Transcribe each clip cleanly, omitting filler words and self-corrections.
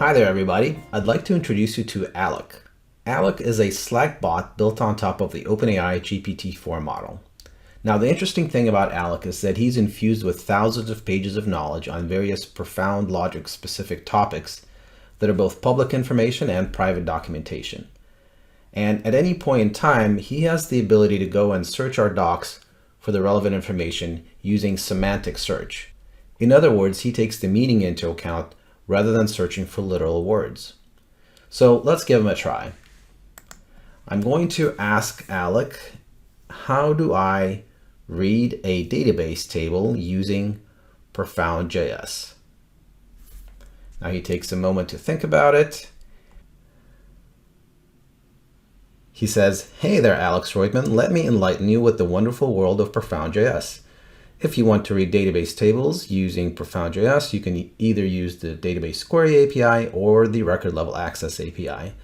Hi there everybody, I'd like to introduce you to Aleck. Aleck is a Slack bot built on top of the OpenAI GPT-4 model. Now the interesting thing about Aleck is that he's infused with thousands of pages of knowledge on various profound logic specific topics that are both public information and private documentation. And at any point in time, he has the ability to go and search our docs for the relevant information using semantic search. In other words, he takes the meaning into account rather than searching for literal words. So let's give him a try. I'm going to ask Aleck, how do I read a database table using Profound.js? Now he takes a moment to think about it. He says, "Hey there, Alex Reutemann, let me enlighten you with the wonderful world of Profound.js. If you want to read database tables using Profound.js, you can either use the database query API or the record level access API.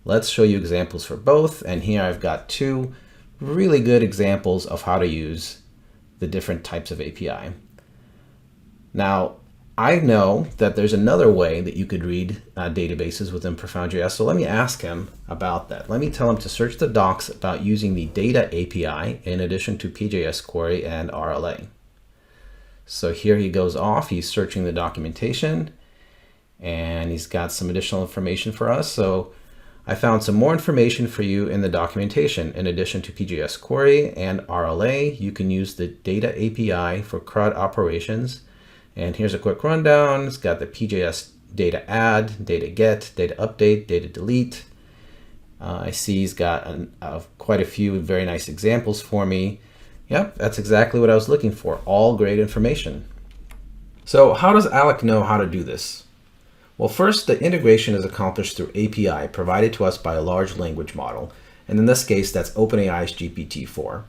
Let's show you examples for both. And here I've got two really good examples of how to use the different types of API. Now, I know that there's another way that you could read databases within Profound.js, so let me ask him about that. Let me tell him to search the docs about using the data API in addition to PJS query and RLA. So here he goes off, he's searching the documentation, and he's got some additional information for us. So I found some more information for you in the documentation. In addition to PJS query and RLA, you can use the data API for CRUD operations. And here's a quick rundown. It's got the PJS data add, data get, data update, data delete. I see he's got quite a few very nice examples for me. Yep, that's exactly what I was looking for. All great information. So how does Aleck know how to do this? Well, first, the integration is accomplished through API provided to us by a large language model. And in this case, that's OpenAI's GPT-4.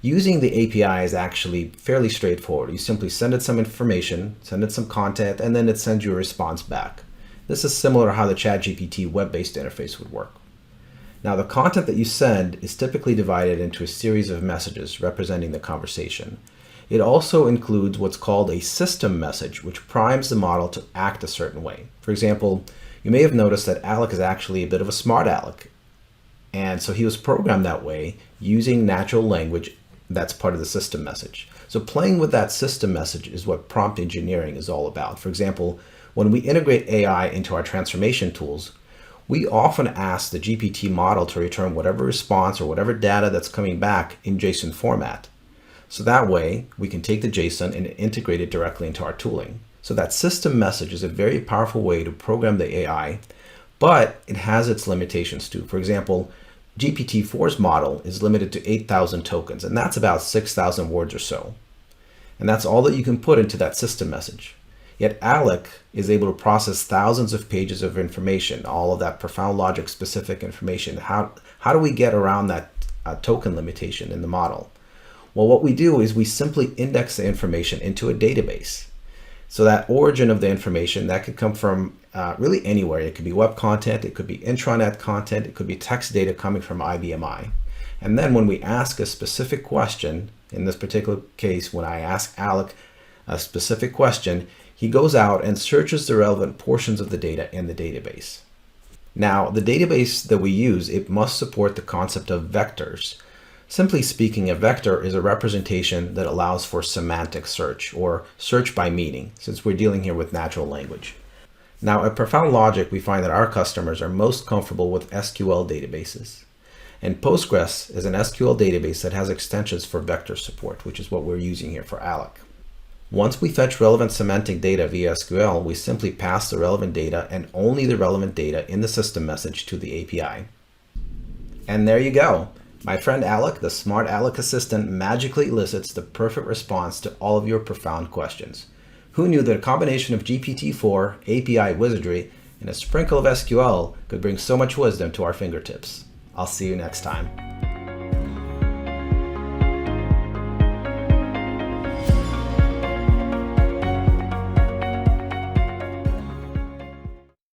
Using the API is actually fairly straightforward. You simply send it some information, send it some content, and then it sends you a response back. This is similar to how the ChatGPT web-based interface would work. Now, the content that you send is typically divided into a series of messages representing the conversation. It also includes what's called a system message, which primes the model to act a certain way. For example, you may have noticed that Aleck is actually a bit of a smart Aleck. And so he was programmed that way using natural language. That's part of the system message. So playing with that system message is what prompt engineering is all about. For example, when we integrate AI into our transformation tools, we often ask the GPT model to return whatever response or whatever data that's coming back in JSON format. So that way we can take the JSON and integrate it directly into our tooling. So that system message is a very powerful way to program the AI, but it has its limitations too. For example, GPT-4's model is limited to 8,000 tokens, and that's about 6,000 words or so. And that's all that you can put into that system message. Yet Aleck is able to process thousands of pages of information, all of that profound logic specific information. How do we get around that token limitation in the model? Well, what we do is we simply index the information into a database. So that origin of the information, that could come from really anywhere. It could be web content, it could be intranet content, it could be text data coming from IBMI. And then when we ask a specific question, in this particular case, when I ask Aleck a specific question, he goes out and searches the relevant portions of the data in the database. Now, the database that we use, it must support the concept of vectors. Simply speaking, a vector is a representation that allows for semantic search or search by meaning, since we're dealing here with natural language. Now, at Profound Logic, we find that our customers are most comfortable with SQL databases. And Postgres is an SQL database that has extensions for vector support, which is what we're using here for Aleck. Once we fetch relevant semantic data via SQL, we simply pass the relevant data and only the relevant data in the system message to the API. And there you go. My friend Aleck, the smart Aleck assistant, magically elicits the perfect response to all of your profound questions. Who knew that a combination of GPT-4, API wizardry, and a sprinkle of SQL could bring so much wisdom to our fingertips? I'll see you next time.